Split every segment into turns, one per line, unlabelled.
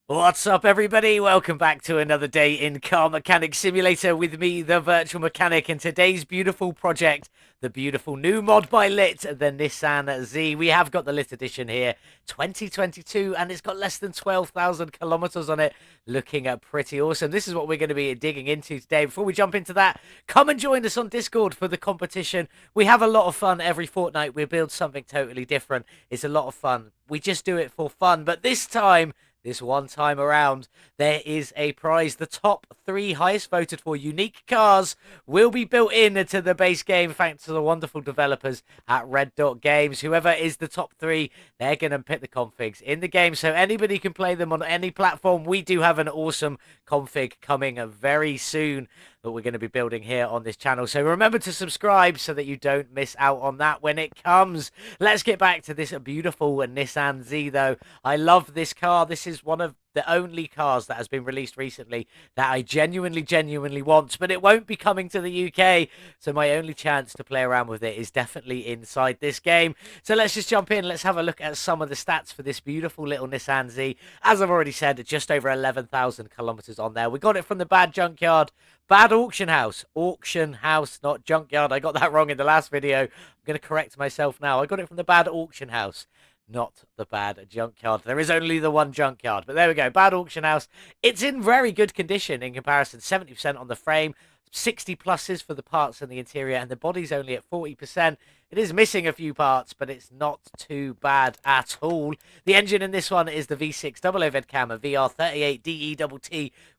What's up, everybody? Welcome back to another day in Car Mechanic Simulator with me, the Virtual Mechanic, and today's beautiful project, the beautiful new mod by Lit, the Nissan Z. We have got the Lit edition here, 2022, and it's got less than 12,000 kilometers on it, looking pretty awesome. This is what we're going to be digging into today. Before we jump into that, come and join us on Discord for the competition. We have a lot of fun every fortnight. We build something totally different. It's a lot of fun. We just do it for fun, but this time, this one time around, there is a prize. The top 3 highest voted for unique cars will be built into the base game thanks to the wonderful developers at Red Dot Games. Whoever is the top 3, they're going to pick the configs in the game, so anybody can play them on any platform. We do have an awesome config coming very soon that we're going to be building here on this channel. So remember to subscribe so that you don't miss out on that when it comes. Let's get back to this beautiful Nissan Z, though. I love this car. This is one of the only cars that has been released recently that I genuinely want, but it won't be coming to the UK, so my only chance to play around with it is definitely inside this game. So let's just jump in. Let's have a look at some of the stats for this beautiful little Nissan Z. As I've already said, just over 11,000 kilometers on there. We got it from the Bad Junkyard. Bad auction house, not junkyard. I got that wrong in the last video. I'm going to correct myself now. I got it from the Bad auction house, not the Bad junkyard. There is only the one junkyard, but there we go. Bad auction house. It's in very good condition in comparison. 70% on the frame, 60 pluses for the parts and the interior, and the body's only at 40%. It is missing a few parts, but it's not too bad at all. The engine in this one is the V6 double overhead cam, a VR38 DE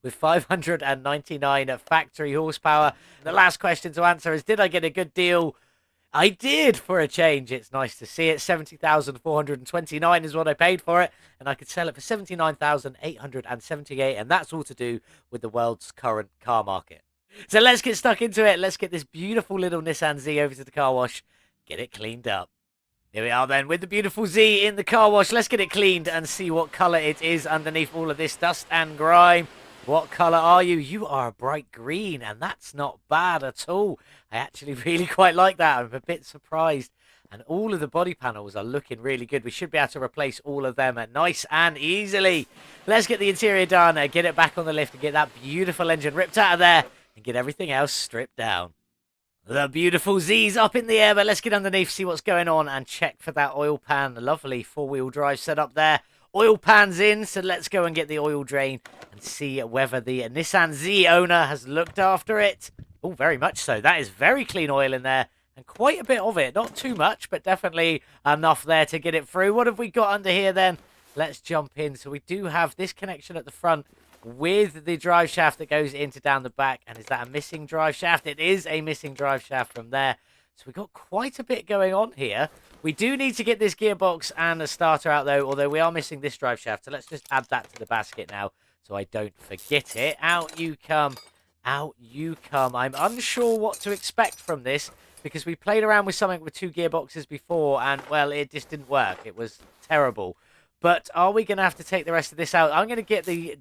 with 599 factory horsepower. The last question to answer is, did I get a good deal? I did, for a change. It's nice to see it. 70,429 is what I paid for it, and I could sell it for 79,878, and that's all to do with the world's current car market. So let's get stuck into it. Let's get this beautiful little Nissan Z over to the car wash, get it cleaned up. Here we are then with the beautiful Z in the car wash. Let's get it cleaned and see what colour it is underneath all of this dust and grime. What colour are you? You are a bright green, and that's not bad at all. I actually really quite like that. I'm a bit surprised. And all of the body panels are looking really good. We should be able to replace all of them nice and easily. Let's get the interior done, get it back on the lift, and get that beautiful engine ripped out of there, and get everything else stripped down. The beautiful Z's up in the air, but let's get underneath, see what's going on, and check for that oil pan. A lovely 4-wheel drive setup there. Oil pan's in, so let's go and get the oil drain and see whether the Nissan Z owner has looked after it. Oh, very much so. That is very clean oil in there, and quite a bit of it. Not too much, but definitely enough there to get it through. What have we got under here then? Let's jump in. So we do have this connection at the front with the drive shaft that goes into down the back. And is that a missing drive shaft? It is a missing drive shaft from there. So we've got quite a bit going on here. We do need to get this gearbox and a starter out, though, although we are missing this drive shaft. So let's just add that to the basket now so I don't forget it. Out you come. Out you come. I'm unsure what to expect from this because we played around with something with 2 gearboxes before and, well, it just didn't work. It was terrible. But are we going to have to take the rest of this out? I'm going to get the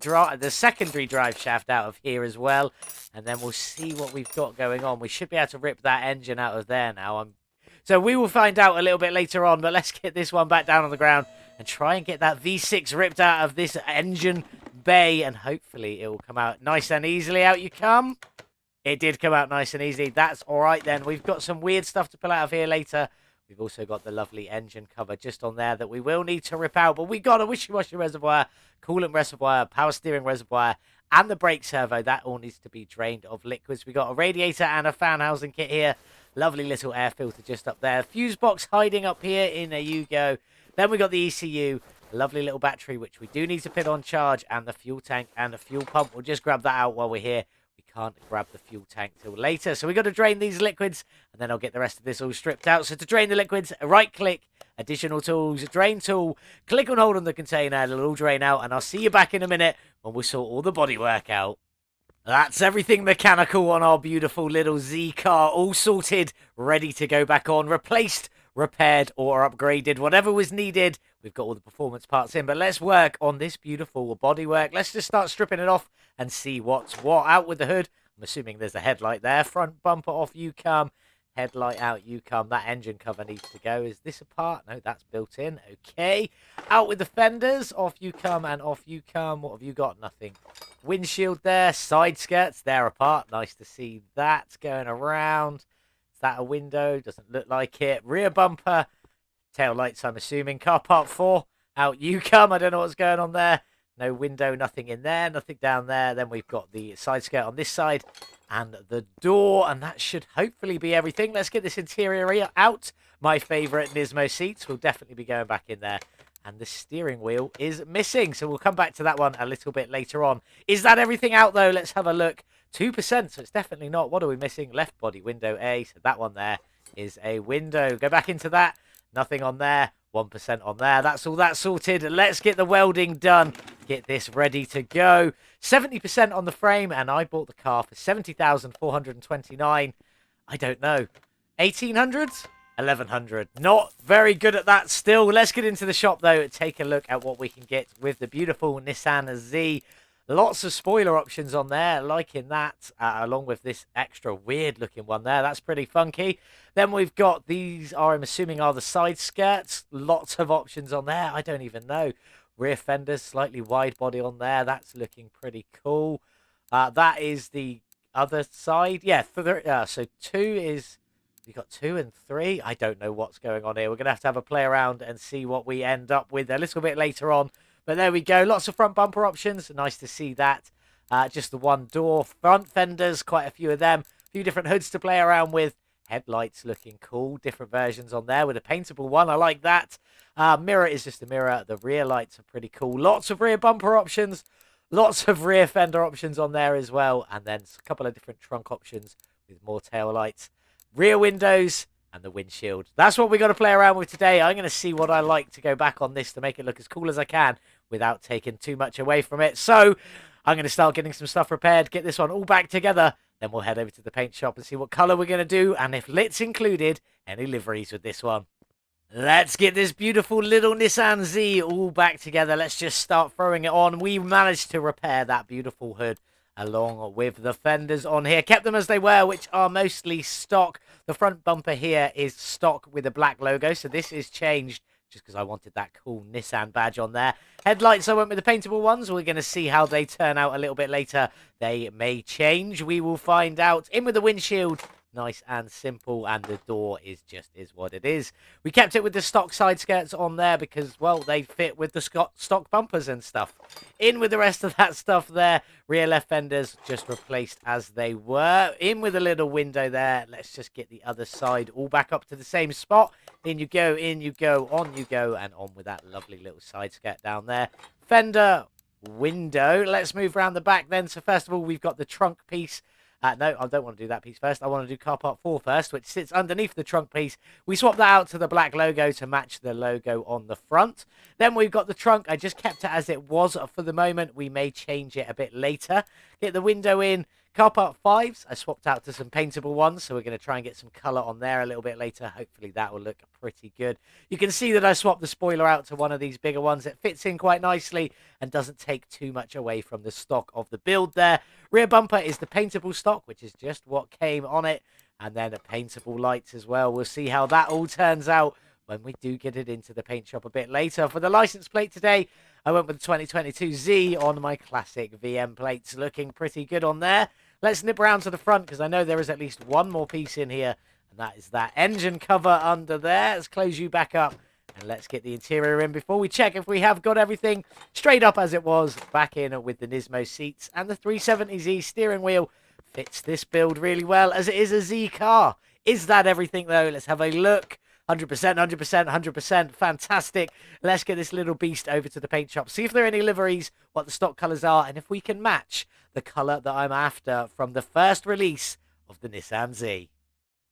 secondary drive shaft out of here as well. And then we'll see what we've got going on. We should be able to rip that engine out of there now. So we will find out a little bit later on. But let's get this one back down on the ground and try and get that V6 ripped out of this engine bay. And hopefully it will come out nice and easily. Out you come. It did come out nice and easy. That's all right then. We've got some weird stuff to pull out of here later. We've also got the lovely engine cover just on there that we will need to rip out. But we got a wishy-washy reservoir, coolant reservoir, power steering reservoir, and the brake servo. That all needs to be drained of liquids. We got a radiator and a fan housing kit here. Lovely little air filter just up there. Fuse box hiding up here in a U-Go. Then we got the ECU, a lovely little battery, which we do need to put on charge, and the fuel tank and the fuel pump. We'll just grab that out while we're here. We can't grab the fuel tank till later. So we got to drain these liquids, and then I'll get the rest of this all stripped out. So to drain the liquids, right-click, additional tools, drain tool, click and hold on the container, it'll all drain out, and I'll see you back in a minute when we sort all the bodywork out. That's everything mechanical on our beautiful little Z car, all sorted, ready to go back on, replaced, repaired, or upgraded, whatever was needed. We've got all the performance parts in, but let's work on this beautiful bodywork. Let's just start stripping it off and see what's what. Out with the hood. I'm assuming there's a headlight there. Front bumper off you come. Headlight out, you come. That engine cover needs to go. Is this a part? No, that's built in. Okay. Out with the fenders. Off you come and off you come. What have you got? Nothing. Windshield there. Side skirts, they're apart. Nice to see that going around. Is that a window? Doesn't look like it. Rear bumper. Tail lights, I'm assuming. Car part 4. Out you come. I don't know what's going on there. No window, nothing in there, nothing down there. Then we've got the side skirt on this side and the door, and that should hopefully be everything. Let's get this interior out. My favourite Nismo seats will definitely be going back in there. And the steering wheel is missing, so we'll come back to that one a little bit later on. Is that everything out, though? Let's have a look. 2%, so it's definitely not. What are we missing? Left body window A, so that one there is a window. Go back into that. Nothing on there. 1% on there. That's all that sorted. Let's get the welding done. Get this ready to go. 70% on the frame, and I bought the car for 70,429. I don't know. 1800s? 1100. Not very good at that still. Let's get into the shop, though, and take a look at what we can get with the beautiful Nissan Z. Lots of spoiler options on there, liking that, along with this extra weird-looking one there. That's pretty funky. Then we've got these, I'm assuming, are the side skirts. Lots of options on there. I don't even know. Rear fenders, slightly wide body on there. That's looking pretty cool. That is the other side. Yeah, so 2 is... We've got 2 and 3. I don't know what's going on here. We're going to have a play around and see what we end up with a little bit later on. But there we go. Lots of front bumper options. Nice to see that. Just the one door. Front fenders, quite a few of them. A few different hoods to play around with. Headlights looking cool. Different versions on there with a paintable one. I like that. Mirror is just a mirror. The rear lights are pretty cool. Lots of rear bumper options. Lots of rear fender options on there as well. And then a couple of different trunk options with more tail lights. Rear windows and the windshield. That's what we're going to play around with today. I'm going to see what I like to go back on this to make it look as cool as I can without taking too much away from it. So I'm going to start getting some stuff prepared, get this one all back together. Then we'll head over to the paint shop and see what colour we're going to do, and if lit's included, any liveries with this one. Let's get this beautiful little Nissan Z all back together. Let's just start throwing it on. We managed to repair that beautiful hood along with the fenders on here. Kept them as they were, which are mostly stock. The front bumper here is stock with a black logo, so this is changed just because I wanted that cool Nissan badge on there. Headlights, I went with the paintable ones. We're going to see how they turn out a little bit later. They may change. We will find out. In with the windshield. Nice and simple, and the door is what it is. We kept it with the stock side skirts on there because, well, they fit with the stock bumpers and stuff. In with the rest of that stuff there. Rear left fenders just replaced as they were. In with a little window there. Let's just get the other side all back up to the same spot. In you go, on you go, and on with that lovely little side skirt down there. Fender, window. Let's move around the back then. So first of all, we've got the trunk piece. No, I don't want to do that piece first. I want to do car part 4 first, which sits underneath the trunk piece. We swapped that out to the black logo to match the logo on the front. Then we've got the trunk. I just kept it as it was for the moment. We may change it a bit later. Get the window in. Car part 5s, I swapped out to some paintable ones, so we're going to try and get some colour on there a little bit later. Hopefully that will look pretty good. You can see that I swapped the spoiler out to one of these bigger ones. It fits in quite nicely and doesn't take too much away from the stock of the build there. Rear bumper is the paintable stock, which is just what came on it. And then a paintable lights as well. We'll see how that all turns out when we do get it into the paint shop a bit later. For the license plate today, I went with the 2022 Z on my classic VM plates. Looking pretty good on there. Let's nip around to the front because I know there is at least one more piece in here. And that is that engine cover under there. Let's close you back up. And let's get the interior in before we check if we have got everything straight up as it was. Back in with the Nismo seats. And the 370Z steering wheel fits this build really well as it is a Z car. Is that everything though? Let's have a look. 100%, 100%, 100%. Fantastic. Let's get this little beast over to the paint shop. See if there are any liveries, what the stock colours are, and if we can match the colour that I'm after from the first release of the Nissan Z.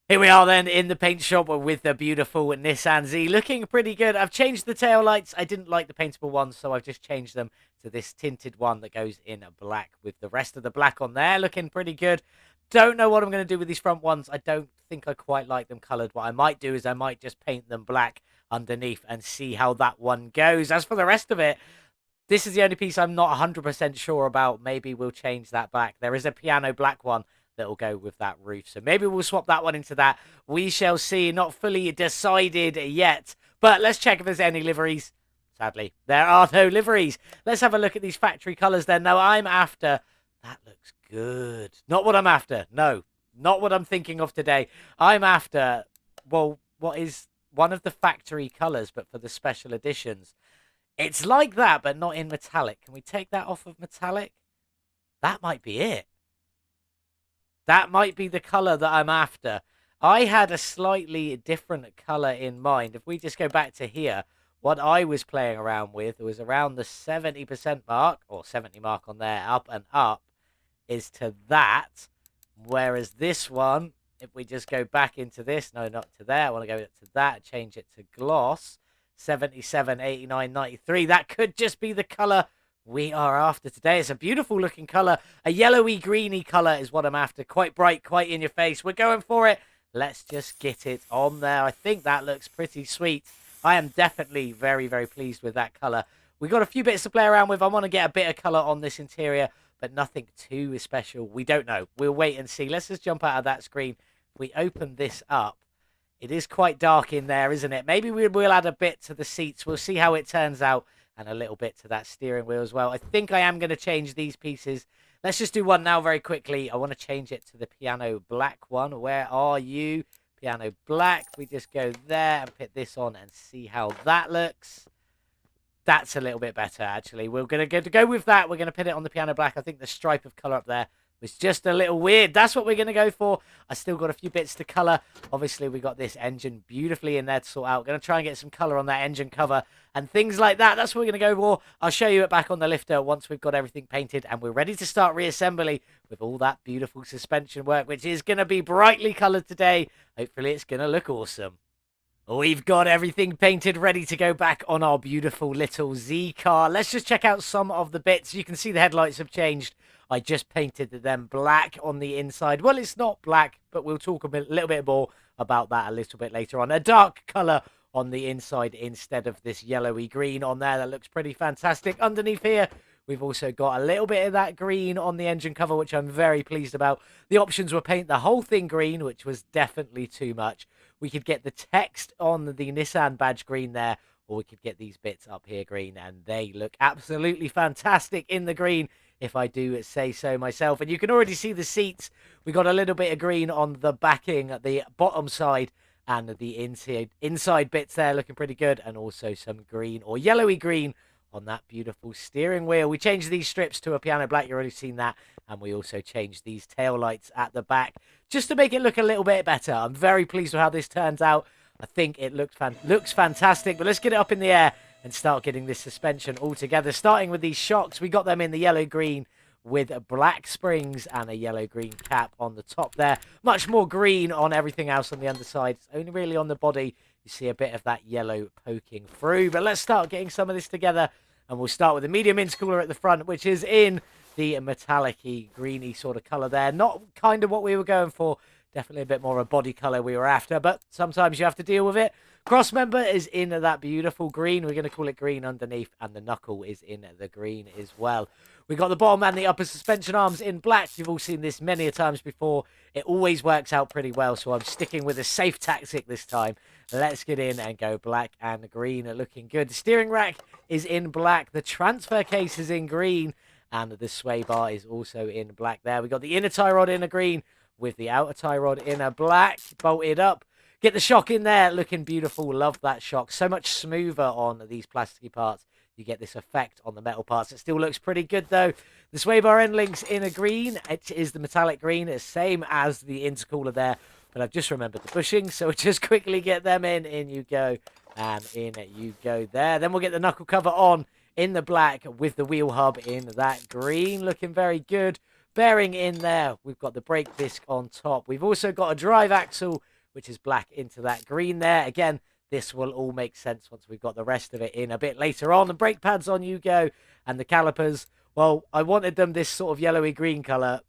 Here we are then in the paint shop with the beautiful Nissan Z. Looking pretty good. I've changed the tail lights. I didn't like the paintable ones, so I've just changed them to this tinted one that goes in black with the rest of the black on there. Looking pretty good. Don't know what I'm going to do with these front ones. I don't think I quite like them coloured. What I might do is I might just paint them black underneath and see how that one goes. As for the rest of it, this is the only piece I'm not 100% sure about. Maybe we'll change that back. There is a piano black one that'll go with that roof. So maybe we'll swap that one into that. We shall see. Not fully decided yet. But let's check if there's any liveries. Sadly, there are no liveries. Let's have a look at these factory colours then. Now, I'm after... That looks good. Not what I'm after. No, not what I'm thinking of today. I'm after, well, what is one of the factory colours, but for the special editions. It's like that, but not in metallic. Can we take that off of metallic? That might be it. That might be the colour that I'm after. I had a slightly different colour in mind. If we just go back to here, what I was playing around with was around the 70% mark, or 70 mark on there, up and up, is to that. Whereas this one, if we just go back into this, no, not to there, I want to go to that, change it to gloss, 77, 89, 93. That could just be the colour we are after today. It's a beautiful looking colour. A yellowy, greeny colour is what I'm after. Quite bright, quite in your face. We're going for it. Let's just get it on there. I think that looks pretty sweet. I am definitely very, very pleased with that colour. We've got a few bits to play around with. I want to get a bit of colour on this interior, but nothing too special. We don't know. We'll wait and see. Let's just jump out of that screen. If we open this up, it is quite dark in there, isn't it? Maybe we'll add a bit to the seats. We'll see how it turns out, and a little bit to that steering wheel as well. I think I am going to change these pieces. Let's just do one now very quickly. I want to change it to the piano black one. Where are you? Piano black. We just go there and put this on and see how that looks. That's a little bit better, actually. We're going to go with that. We're going to put it on the piano black. I think the stripe of colour up there was just a little weird. That's what we're going to go for. I still got a few bits to colour. Obviously, we got this engine beautifully in there to sort out. Going to try and get some colour on that engine cover and things like that. That's what we're going to go for. I'll show you it back on the lifter once we've got everything painted and we're ready to start reassembly with all that beautiful suspension work, which is going to be brightly coloured today. Hopefully, it's going to look awesome. We've got everything painted, ready to go back on our beautiful little Z car. Let's just check out some of the bits. You can see the headlights have changed. I just painted them black on the inside. Well, it's not black, but we'll talk a little bit more about that a little bit later on. A dark colour on the inside instead of this yellowy green on there. That looks pretty fantastic. Underneath here, we've also got a little bit of that green on the engine cover, which I'm very pleased about. The options were paint the whole thing green, which was definitely too much. We could get the text on the Nissan badge green there, or we could get these bits up here green, and they look absolutely fantastic in the green, if I do say so myself. And you can already see the seats. We got a little bit of green on the backing at the bottom side, and the inside bits there looking pretty good, and also some green or yellowy green on that beautiful steering wheel. We changed these strips to a piano black. You've already seen that. And we also changed these tail lights at the back just to make it look a little bit better. I'm very pleased with how this turns out. I think it looks fantastic. But let's get it up in the air and start getting this suspension all together. Starting with these shocks. We got them in the yellow-green with black springs and a yellow-green cap on the top there. Much more green on everything else on the underside. It's only really on the body you see a bit of that yellow poking through. But let's start getting some of this together. And we'll start with the medium intercooler at the front, which is in the metallic-y, greeny sort of colour there. Not kind of what we were going for. Definitely a bit more of a body colour we were after, but sometimes you have to deal with it. Cross member is in that beautiful green. We're going to call it green underneath, and the knuckle is in the green as well. We've got the bottom and the upper suspension arms in black. You've all seen this many a times before. It always works out pretty well, so I'm sticking with a safe tactic this time. Let's get in and go black and green. Looking good. The steering rack is in black. The transfer case is in green, and the sway bar is also in black there. We've got the inner tie rod in a green with the outer tie rod in a black, bolted up. Get the shock in there, looking beautiful. Love that shock. So much smoother on these plasticky parts. You get this effect on the metal parts. It still looks pretty good, though. The sway bar end links in a green. It is the metallic green. It's same as the intercooler there. But I've just remembered the bushings, so we'll just quickly get them in. In you go, and in you go there. Then we'll get the knuckle cover on in the black with the wheel hub in that green. Looking very good. Bearing in there. We've got the brake disc on top. We've also got a drive axle, which is black into that green there. Again, this will all make sense once we've got the rest of it in a bit later on. The brake pads on you go. And the calipers, well, I wanted them this sort of yellowy green colour.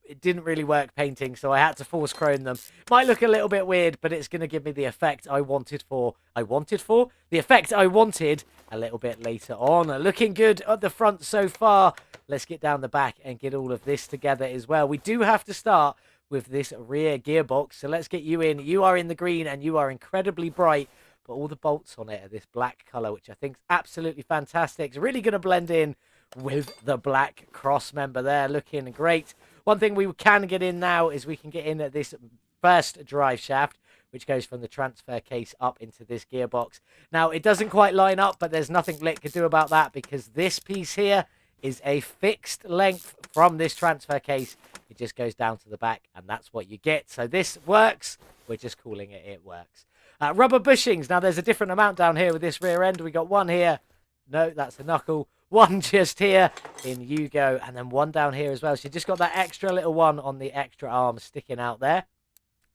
it didn't really work painting, so I had to force chrome them. Might look a little bit weird, but it's going to give me the effect I wanted for. The effect I wanted a little bit later on. Looking good at the front so far. Let's get down the back and get all of this together as well. We do have to start with this rear gearbox, so let's get you in. You are in the green and you are incredibly bright, but all the bolts on it are this black color, which I think is absolutely fantastic. It's really going to blend in with the black cross member there, looking great. One thing we can get in now is we can get in at this first drive shaft, which goes from the transfer case up into this gearbox. Now, it doesn't quite line up, but there's nothing Lit could do about that, because this piece here is a fixed length from this transfer case. It just goes down to the back, and that's what you get. So this works. We're just calling it, it works. Rubber bushings. Now, there's a different amount down here with this rear end. We got one here. No, that's a knuckle. One just here in Yugo, and then one down here as well. So you just got that extra little one on the extra arm sticking out there.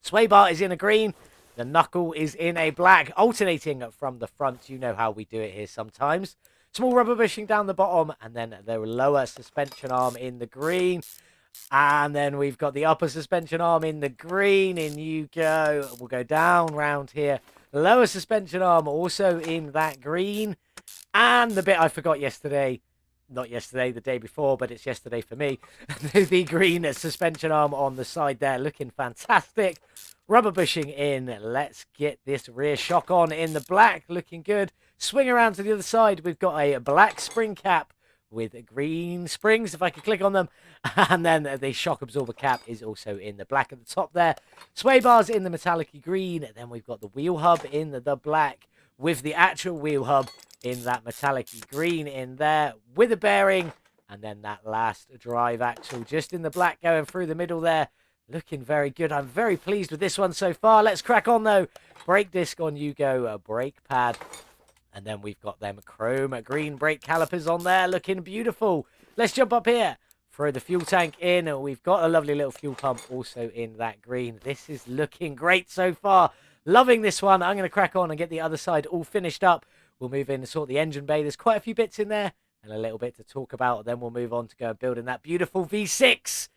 Sway bar is in a green. The knuckle is in a black, alternating from the front. You know how we do it here sometimes. Small rubber bushing down the bottom, and then the lower suspension arm in the green. And then we've got the upper suspension arm in the green. In you go. We'll go down round here. Lower suspension arm also in that green. And the bit I forgot yesterday, not yesterday, the day before, but it's yesterday for me. The green suspension arm on the side there, looking fantastic. Rubber bushing in. Let's get this rear shock on in the black, looking good. Swing around to the other side. We've got a black spring cap with green springs, if I could click on them. And then the shock absorber cap is also in the black at the top there. Sway bars in the metallic green. Then we've got the wheel hub in the black with the actual wheel hub in that metallic green in there with a bearing. And then that last drive axle just in the black going through the middle there. Looking very good. I'm very pleased with this one so far. Let's crack on though. Brake disc on Yugo, a brake pad. And then we've got them chrome green brake calipers on there, looking beautiful. Let's jump up here, throw the fuel tank in, and we've got a lovely little fuel pump also in that green. This is looking great so far. Loving this one. I'm going to crack on and get the other side all finished up. We'll move in and sort the engine bay. There's quite a few bits in there and a little bit to talk about. Then we'll move on to go and building that beautiful V6.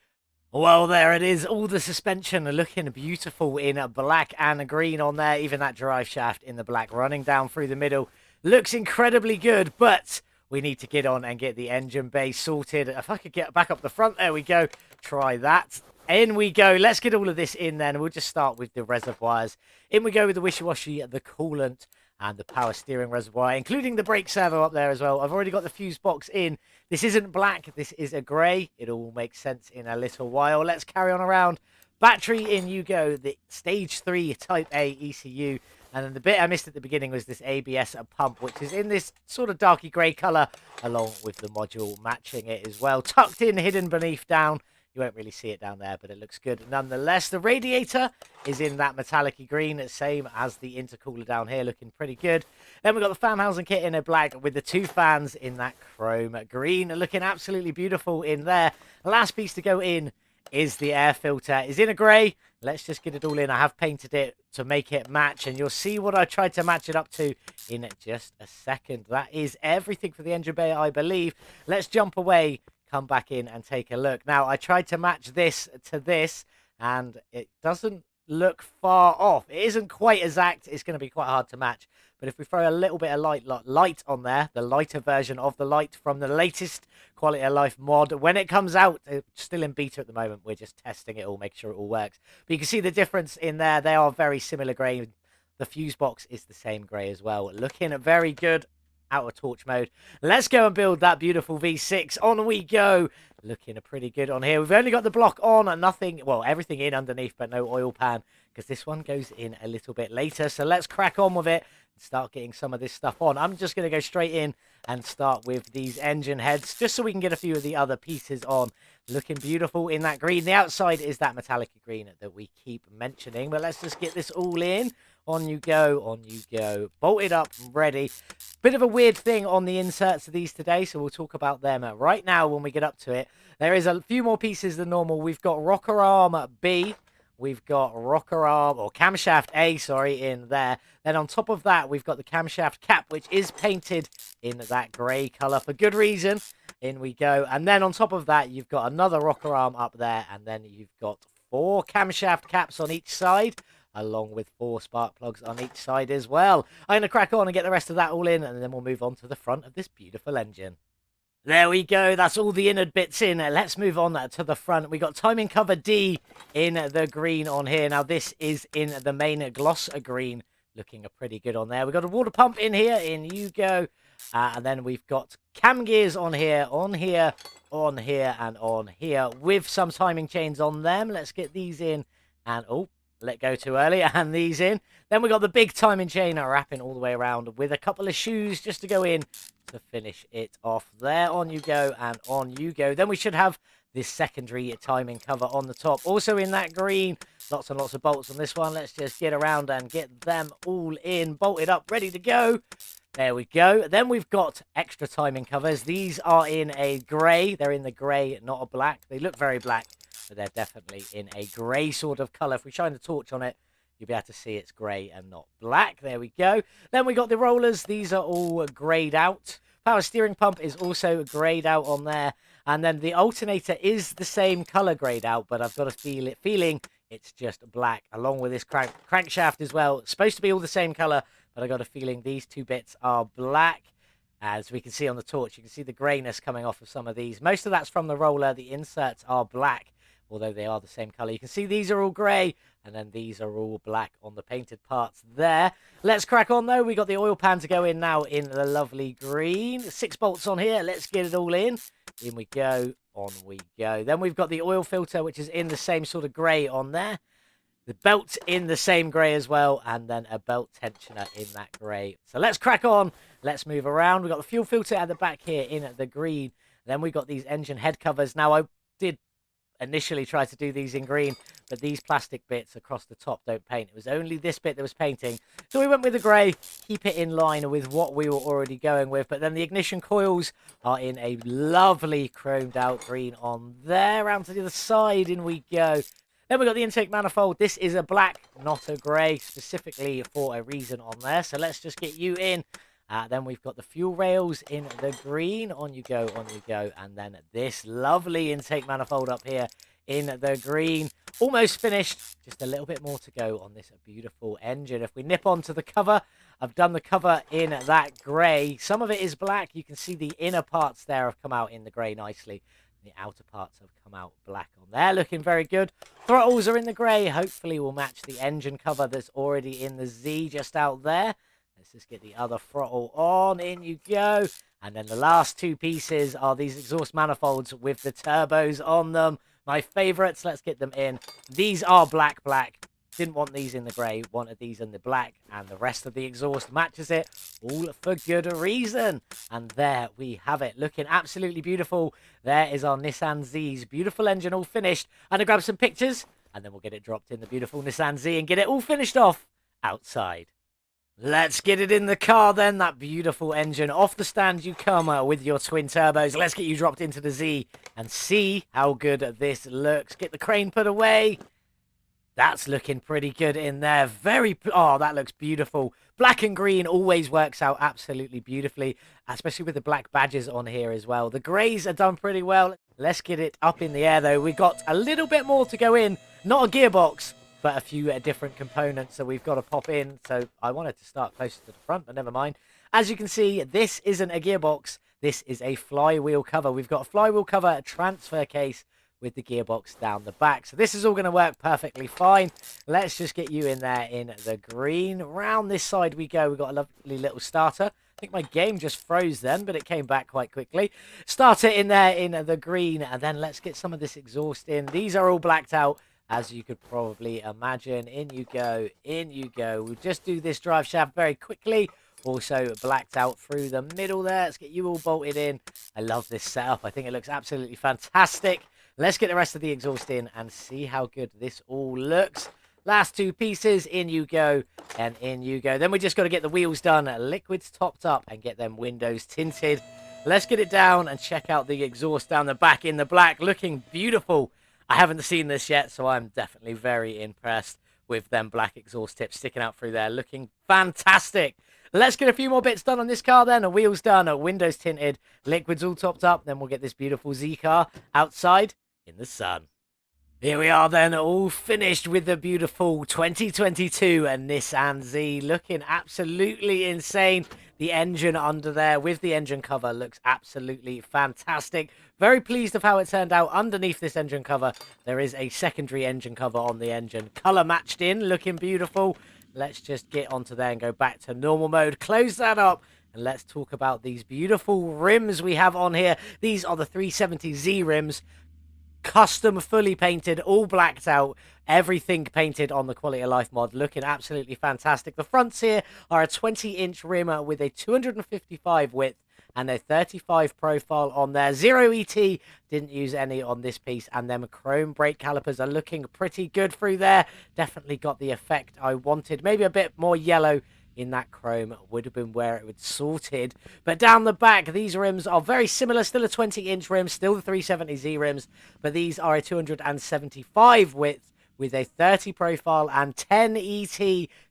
Well, there it is. All the suspension are looking beautiful in black and green on there. Even that drive shaft in the black running down through the middle. Looks incredibly good, but we need to get on and get the engine bay sorted. If I could get back up the front, there we go. Try that. In we go. Let's get all of this in then. We'll just start with the reservoirs. In we go with the wishy-washy, the coolant, and the power steering reservoir, including the brake servo up there as well. I've already got the fuse box in. This isn't black. This is a grey. It all makes sense in a little while. Let's carry on around. Battery in you go. The stage 3 Type A ECU. And then the bit I missed at the beginning was this ABS pump, which is in this sort of darky grey colour, along with the module matching it as well. Tucked in, hidden beneath down. You won't really see it down there, but it looks good nonetheless. The radiator is in that metallic green, same as the intercooler down here, looking pretty good. Then we've got the fan housing kit in a black with the 2 fans in that chrome green, looking absolutely beautiful in there. Last piece to go in is the air filter. Is in a grey. Let's just get it all in. I have painted it to make it match, and you'll see what I tried to match it up to in just a second. That is everything for the engine bay, I believe. Let's jump away, come back in and take a look. Now, I tried to match this to this, and it doesn't look far off. It isn't quite exact. It's going to be quite hard to match. But if we throw a little bit of light on there, the lighter version of the light from the latest Quality of Life mod, when it comes out, it's still in beta at the moment. We're just testing it all, make sure it all works. But you can see the difference in there. They are very similar grey. The fuse box is the same grey as well. Looking very good. Out of torch mode. Let's go and build that beautiful V6. On we go. Looking pretty good on here. We've only got the block on and nothing, well, everything in underneath, but no oil pan, because this one goes in a little bit later. So let's crack on with it and start getting some of this stuff on. I'm just going to go straight in and start with these engine heads, just so we can get a few of the other pieces on. Looking beautiful in that green. The outside is that metallic green that we keep mentioning, but let's just get this all in. On you go, on you go. Bolted up, ready. Bit of a weird thing on the inserts of these today, so we'll talk about them right now when we get up to it. There is a few more pieces than normal. We've got rocker arm B. We've got rocker arm, or camshaft A, sorry, in there. Then on top of that, we've got the camshaft cap, which is painted in that grey colour for good reason. In we go. And then on top of that, you've got another rocker arm up there. And then you've got 4 camshaft caps on each side, along with 4 spark plugs on each side as well. I'm going to crack on and get the rest of that all in, and then we'll move on to the front of this beautiful engine. There we go. That's all the innard bits in. Let's move on to the front. We got timing cover D in the green on here. Now, this is in the main gloss green, looking pretty good on there. We've got a water pump in here. In you go. And then we've got cam gears on here, on here, on here, and on here, with some timing chains on them. Let's get these in. And, oh, let go too early. And these in. Then we got the big timing chain wrapping all the way around with a couple of shoes just to go in to finish it off. There, on you go, and on you go. Then we should have this secondary timing cover on the top, also in that green. Lots and lots of bolts on this one. Let's just get around and get them all in, bolted up, ready to go. There we go. Then we've got extra timing covers. These are in a grey. They're in the grey, not a black. They look very black, but they're definitely in a grey sort of colour. If we shine the torch on it, you'll be able to see it's grey and not black. There we go. Then we got the rollers. These are all greyed out. Power steering pump is also greyed out on there. And then the alternator is the same colour greyed out, but I've got a feeling it's just black, along with this crankshaft as well. It's supposed to be all the same colour, but I got a feeling these 2 bits are black. As we can see on the torch, you can see the greyness coming off of some of these. Most of that's from the roller. The inserts are black, although they are the same colour. You can see these are all grey, and then these are all black on the painted parts there. Let's crack on, though. We got the oil pan to go in now in the lovely green. 6 bolts on here. Let's get it all in. In we go. On we go. Then we've got the oil filter, which is in the same sort of grey on there. The belt in the same grey as well, and then a belt tensioner in that grey. So let's crack on. Let's move around. We've got the fuel filter at the back here in the green. Then we've got these engine head covers. Now, I did initially try to do these in green, but these plastic bits across the top don't paint. It was only this bit that was painting. So we went with the grey, keep it in line with what we were already going with. But then the ignition coils are in a lovely chromed out green on there. Around to the other side, in we go. Then we've got the intake manifold. This is a black, not a grey, specifically for a reason on there. So let's just get you in. Then we've got the fuel rails in the green. On you go, on you go. And then this lovely intake manifold up here in the green. Almost finished. Just a little bit more to go on this beautiful engine. If we nip onto the cover, I've done the cover in that grey. Some of it is black. You can see the inner parts there have come out in the grey nicely. The outer parts have come out black on there. Looking very good. Throttles are in the grey. Hopefully we'll match the engine cover that's already in the Z just out there. Let's just get the other throttle on. In you go. And then the last 2 pieces are these exhaust manifolds with the turbos on them. My favourites. Let's get them in. These are black. Didn't want these in the grey. Wanted these in the black. And the rest of the exhaust matches it. All for good reason. And there we have it. Looking absolutely beautiful. There is our Nissan Z's beautiful engine all finished. I'm going to grab some pictures. And then we'll get it dropped in the beautiful Nissan Z and get it all finished off outside. Let's get it in the car then. That beautiful engine. Off the stand you come with your twin turbos. Let's get you dropped into the Z and see how good this looks. Get the crane put away. That's looking pretty good in there. Oh, that looks beautiful. Black and green always works out absolutely beautifully, especially with the black badges on here as well. The greys are done pretty well. Let's get it up in the air, though. We've got a little bit more to go in. Not a gearbox, but a few different components that we've got to pop in. So I wanted to start closer to the front, but never mind. As you can see, this isn't a gearbox. This is a flywheel cover. We've got a flywheel cover, a transfer case, with the gearbox down the back. So this is all going to work perfectly fine. Let's just get you in there in the green. Round this side we go. We've got a lovely little starter. I think my game just froze then, but it came back quite quickly. Starter in there in the green, and then let's get some of this exhaust in. These are all blacked out, as you could probably imagine. In you go, in you go. We'll just do this drive shaft very quickly. Also blacked out through the middle there. Let's get you all bolted in. I love this setup. I think it looks absolutely fantastic. Let's get the rest of the exhaust in and see how good this all looks. Last 2 pieces, in you go, and in you go. Then we just got to get the wheels done, liquids topped up, and get them windows tinted. Let's get it down and check out the exhaust down the back in the black. Looking beautiful. I haven't seen this yet, so I'm definitely very impressed with them black exhaust tips sticking out through there. Looking fantastic. Let's get a few more bits done on this car then. Wheels done, windows tinted, liquids all topped up. Then we'll get this beautiful Z car outside in the sun. Here we are then, all finished with the beautiful 2022 Nissan Z. Looking absolutely insane. The engine under there with the engine cover looks absolutely fantastic. Very pleased of how it turned out. Underneath this engine cover, there is a secondary engine cover on the engine. Color matched in, looking beautiful. Let's just get onto there and go back to normal mode. Close that up. And let's talk about these beautiful rims we have on here. These are the 370Z rims. Custom, fully painted, all blacked out, everything painted on the Quality of Life mod, looking absolutely fantastic. The fronts here are a 20-inch rim with a 255 width and a 35 profile on there. Zero ET, didn't use any on this piece, and them chrome brake calipers are looking pretty good through there. Definitely got the effect I wanted. Maybe a bit more yellow in that chrome would have been where it would sorted. But down the back, these rims are very similar. Still a 20-inch rim, still the 370Z rims, but these are a 275 width with a 30 profile and 10 ET,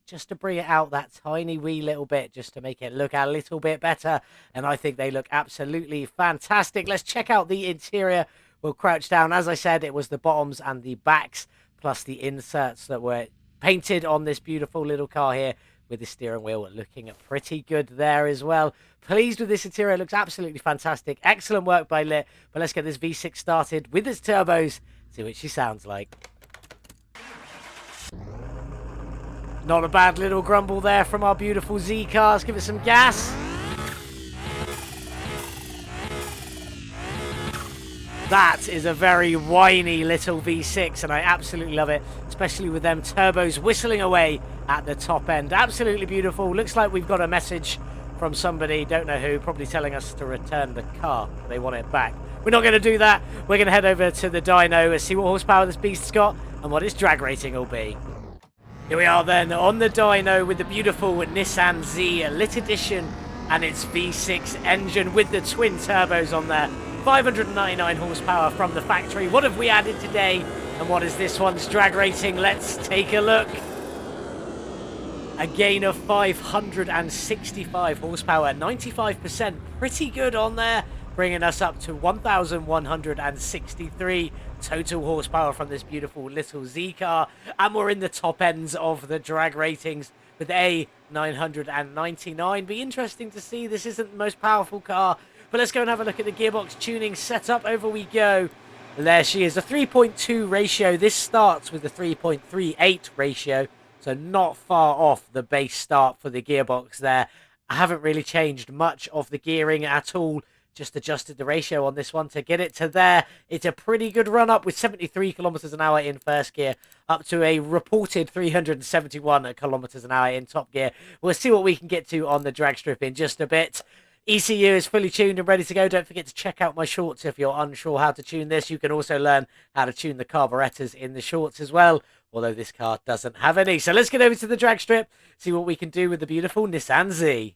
just to bring it out that tiny wee little bit, just to make it look a little bit better. And I think they look absolutely fantastic. Let's check out the interior. We'll crouch down. As I said, it was the bottoms and the backs, plus the inserts that were painted on this beautiful little car here, with the steering wheel looking pretty good there as well. Pleased with this interior. It looks absolutely fantastic. Excellent work by Lit. But let's get this V6 started with its turbos. See what she sounds like. Not a bad little grumble there from our beautiful Z cars. Give it some gas. That is a very whiny little V6, and I absolutely love it, especially with them turbos whistling away at the top end. Absolutely beautiful. Looks like we've got a message from somebody, don't know who, probably telling us to return the car. They want it back. We're not going to do that. We're going to head over to the dyno and see what horsepower this beast's got and what its drag rating will be. Here we are then on the dyno with the beautiful Nissan Z Lit Edition and its V6 engine with the twin turbos on there. 599 horsepower from the factory. What have we added today? And what is this one's drag rating? Let's take a look. A gain of 565 horsepower, 95%. Pretty good on there, bringing us up to 1,163 total horsepower from this beautiful little Z car. And we're in the top ends of the drag ratings with a 999. Be interesting to see. This isn't the most powerful car, but let's go and have a look at the gearbox tuning setup. Over we go. There she is, a 3.2 ratio. This starts with a 3.38 ratio, so not far off the base start for the gearbox there. I haven't really changed much of the gearing at all. Just adjusted the ratio on this one to get it to there. It's a pretty good run up with 73 kilometers an hour in first gear, up to a reported 371 kilometers an hour in top gear. We'll see what we can get to on the drag strip in just a bit. ECU is fully tuned and ready to go. Don't forget to check out my shorts if you're unsure how to tune this. You can also learn how to tune the carburetors in the shorts as well, although this car doesn't have any. So let's get over to the drag strip, see what we can do with the beautiful Nissan Z.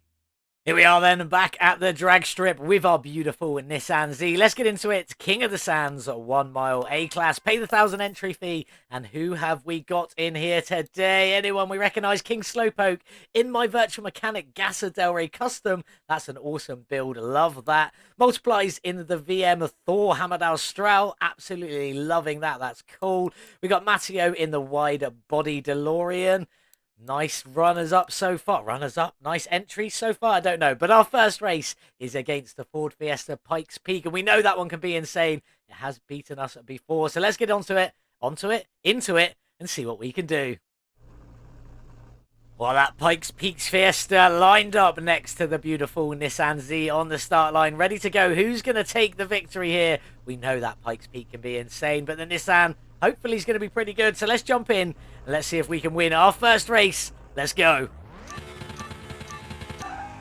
Here we are then, back at the drag strip with our beautiful Nissan Z. Let's get into it. King of the Sands, 1 mile A-class. Pay the 1,000 entry fee. And who have we got in here today? Anyone we recognise? King Slowpoke in my Virtual Mechanic Gasser Delray Custom. That's an awesome build. Love that. Multiplies in the VM Thor Hamadal Strowl. Absolutely loving that. That's cool. We got Matteo in the wide body DeLorean. Nice runners-up so far. Runners-up, nice entry so far. I don't know. But our first race is against the Ford Fiesta Pikes Peak. And we know that one can be insane. It has beaten us before. So let's get into it, into it, and see what we can do. Well, that Pikes Peak Fiesta lined up next to the beautiful Nissan Z on the start line. Ready to go. Who's going to take the victory here? We know that Pikes Peak can be insane. But the Nissan hopefully is going to be pretty good. So let's jump in and let's see if we can win our first race. Let's go.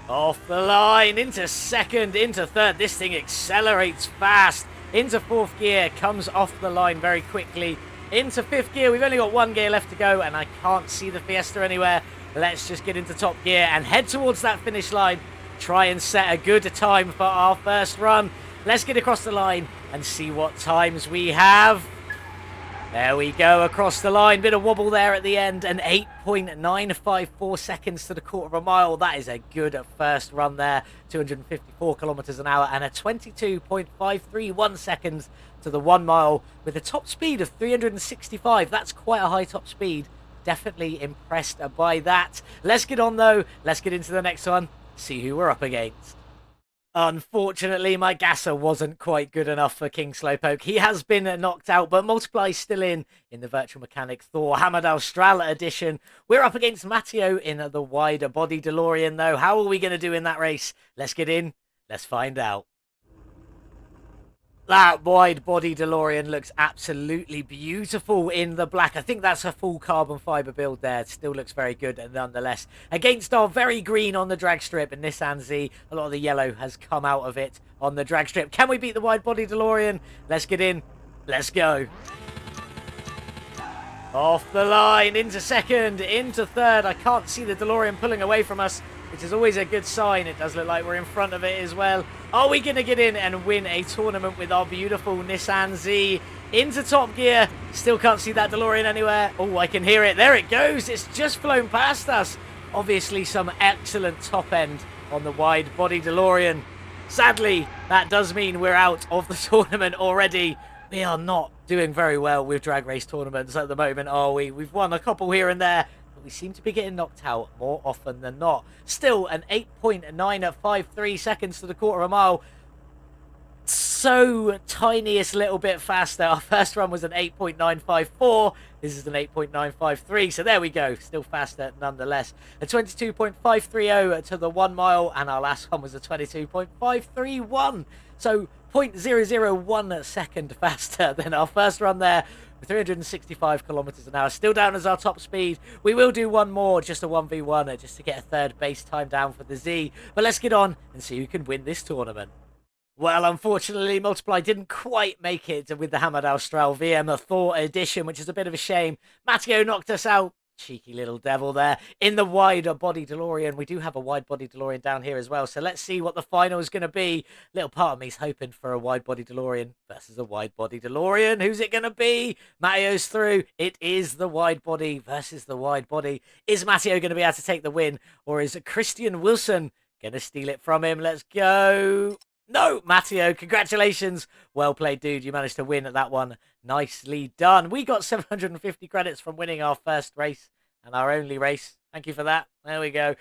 Off the line, into second, into third. This thing accelerates fast. Into fourth gear, comes off the line very quickly. Into fifth gear, we've only got 1 gear left to go, and I can't see the Fiesta anywhere. Let's just get into top gear and head towards that finish line. Try and set a good time for our first run. Let's get across the line and see what times we have. There we go, across the line. Bit of wobble there at the end. An 8.954 seconds to the quarter of a mile. That is a good first run there. 254 kilometers an hour and a 22.531 seconds to the 1 mile with a top speed of 365. That's quite a high top speed. Definitely impressed by that. Let's get on though. Let's get into the next one. See who we're up against. Unfortunately, my gasser wasn't quite good enough for King Slowpoke. He has been knocked out, but Multiply's still in the Virtual Mechanic Thor Hammered Austral edition. We're up against Matteo in the wider body DeLorean, though. How are we going to do in that race? Let's get in. Let's find out. That wide body DeLorean looks absolutely beautiful in the black. I think that's a full carbon fiber build there. It still looks very good nonetheless. Against our very green on the drag strip and Nissan Z, a lot of the yellow has come out of it on the drag strip. Can we beat the wide body DeLorean? Let's get in. Let's go. Off the line, into second, into third. I can't see the DeLorean pulling away from us, which is always a good sign. It does look like we're in front of it as well. Are we going to get in and win a tournament with our beautiful Nissan Z into top gear? Still can't see that DeLorean anywhere. Oh, I can hear it. There it goes. It's just flown past us. Obviously, some excellent top end on the wide body DeLorean. Sadly, that does mean we're out of the tournament already. We are not doing very well with drag race tournaments at the moment, are we? We've won a couple here and there, but we seem to be getting knocked out more often than not. Still, an 8.953 seconds to the quarter of a mile. So tiniest little bit faster. Our first run was an 8.954. This is an 8.953. So there we go. Still faster nonetheless. A 22.530 to the 1 mile. And our last one was a 22.531. So 0.001 second faster than our first run there. 365 kilometers an hour, still down as our top speed. We will do one more, just a 1v1, just to get a third base time down for the Z. But let's get on and see who can win this tournament. Well, unfortunately, Multiply didn't quite make it with the Hammered Austral VM Thor edition, which is a bit of a shame. Matteo knocked us out. Cheeky little devil there. In the wider body DeLorean, we do have a wide body DeLorean down here as well. So let's see what the final is going to be. Little part of me's hoping for a wide body DeLorean versus a wide body DeLorean. Who's it going to be? Matteo's through. It is the wide body versus the wide body. Is Matteo going to be able to take the win? Or is Christian Wilson going to steal it from him? Let's go. No, Matteo, congratulations. Well played, dude. You managed to win at that one. Nicely done. We got 750 credits from winning our first race and our only race. Thank you for that. There we go.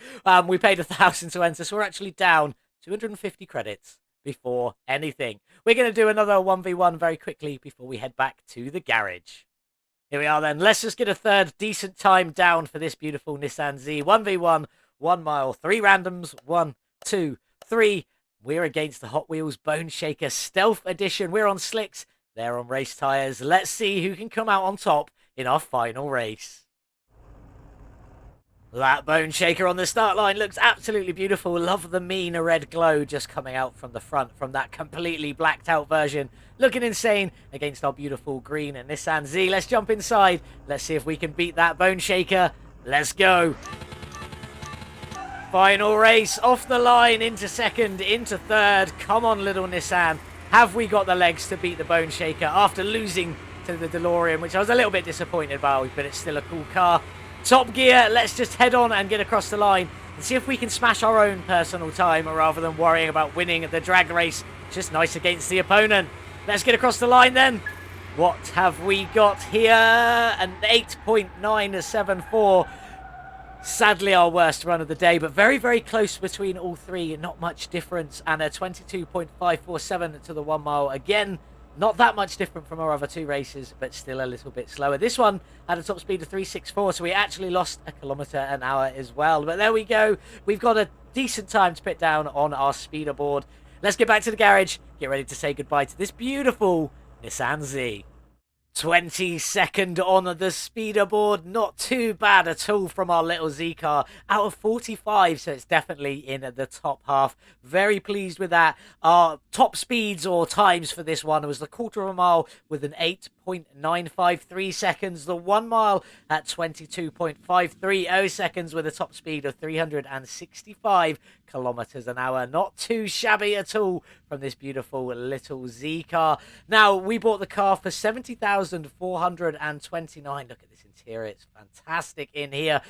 We paid 1,000 to enter, so we're actually down 250 credits before anything. We're going to do another 1v1 very quickly before we head back to the garage. Here we are then. Let's just get a third decent time down for this beautiful Nissan Z. 1v1, 1 mile, 3 randoms, 1, 2, 3. We're against the Hot Wheels Bone Shaker Stealth Edition. We're on slicks. They're on race tyres. Let's see who can come out on top in our final race. That Bone Shaker on the start line looks absolutely beautiful. Love the mean red glow just coming out from the front from that completely blacked out version. Looking insane against our beautiful green and Nissan Z. Let's jump inside. Let's see if we can beat that Bone Shaker. Let's go. Final race, off the line, into second, into third. Come on, little Nissan. Have we got the legs to beat the Bone Shaker after losing to the DeLorean, which I was a little bit disappointed about, but it's still a cool car. Top gear, let's just head on and get across the line and see if we can smash our own personal time rather than worrying about winning the drag race. Just nice against the opponent. Let's get across the line then. What have we got here? An 8.974. Sadly, our worst run of the day, but very, very close between all three. Not much difference. And a 22.547 to the 1 mile. Again, not that much different from our other two races, but still a little bit slower. This one had a top speed of 364, so we actually lost a kilometre an hour as well. But there we go. We've got a decent time to put down on our speeder board. Let's get back to the garage. Get ready to say goodbye to this beautiful Nissan Z. 22nd on the speeder board. Not too bad at all from our little Z car. Out of 45, so it's definitely in the top half. Very pleased with that. Our top speeds or times for this one was the quarter of a mile with an 21.953 seconds. The 1 mile at 22.530 seconds with a top speed of 365 kilometers an hour. Not too shabby at all from this beautiful little Z car. Now, we bought the car for 70,429. Look at this interior. It's fantastic in here,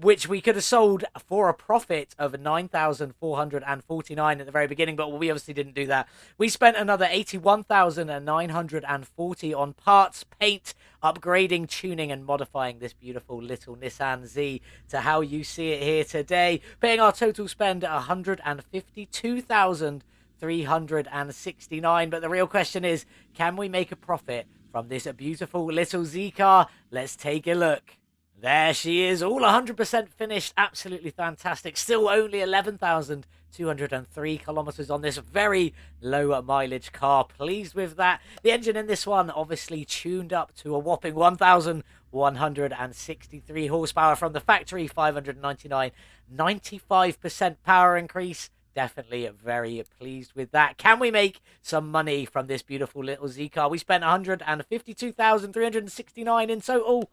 which we could have sold for a profit of 9,449 at the very beginning, but we obviously didn't do that. We spent another 81,940 on parts, paint, upgrading, tuning, and modifying this beautiful little Nissan Z to how you see it here today, paying our total spend at 152,369. But the real question is, can we make a profit from this beautiful little Z car? Let's take a look. There she is, all 100% finished, absolutely fantastic. Still only 11,203 kilometers on this very low mileage car. Pleased with that. The engine in this one obviously tuned up to a whopping 1,163 horsepower from the factory, 599, 95% power increase. Definitely very pleased with that. Can we make some money from this beautiful little Z car? We spent 152,369 in total,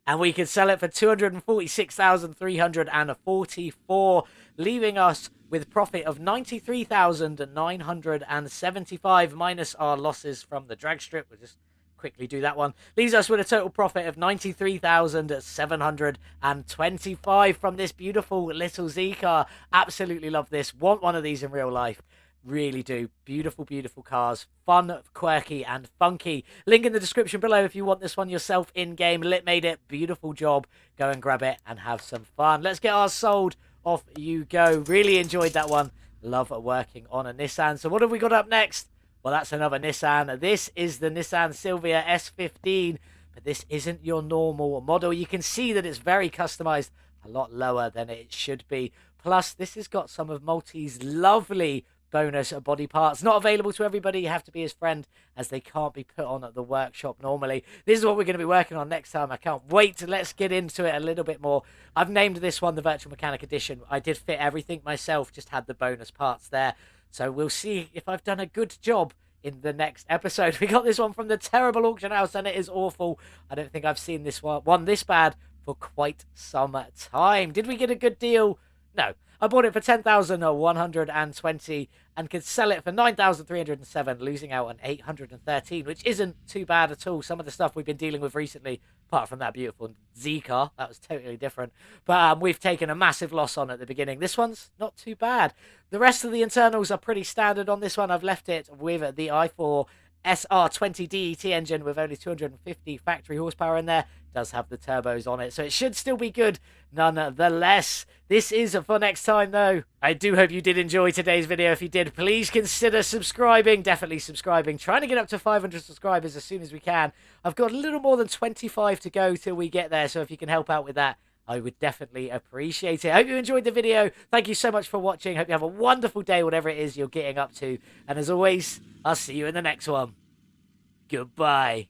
and we could sell it for 246,344, leaving us with profit of 93,975 minus our losses from the drag strip. We'll just quickly do that one. Leaves us with a total profit of 93,725 from this beautiful little Z car. Absolutely love this. Want one of these in real life. Really do. Beautiful, beautiful cars. Fun, quirky, and funky. Link in the description below if you want this one yourself in-game. Lit made it. Beautiful job. Go and grab it and have some fun. Let's get ours sold. Off you go. Really enjoyed that one. Love working on a Nissan. So what have we got up next? Well, that's another Nissan. This is the Nissan Silvia S15, but this isn't your normal model. You can see that it's very customized, a lot lower than it should be. Plus, this has got some of Multi's lovely bonus body parts. Not available to everybody. You have to be his friend, as they can't be put on at the workshop normally. This is what we're going to be working on next time. I can't wait. Let's get into it a little bit more. I've named this one the Virtual Mechanic Edition. I did fit everything myself, just had the bonus parts there. So we'll see if I've done a good job in the next episode. We got this one from the terrible auction house, and it is awful. I don't think I've seen this one this bad for quite some time. Did we get a good deal? No. I bought it for 10,120 and could sell it for 9,307, losing out on 813, which isn't too bad at all. Some of the stuff we've been dealing with recently, apart from that beautiful Z car, that was totally different. But we've taken a massive loss on at the beginning. This one's not too bad. The rest of the internals are pretty standard on this one. I've left it with the i4 SR20 DET engine with only 250 factory horsepower in there. Does have the turbos on it, so it should still be good nonetheless. This is for next time, though. I do hope you did enjoy today's video. If you did, please consider subscribing. Definitely subscribing. Trying to get up to 500 subscribers as soon as we can. I've got a little more than 25 to go till we get there, so if you can help out with that, I would definitely appreciate it. I hope you enjoyed the video. Thank you so much for watching. Hope you have a wonderful day, whatever it is you're getting up to. And as always, I'll see you in the next one. Goodbye.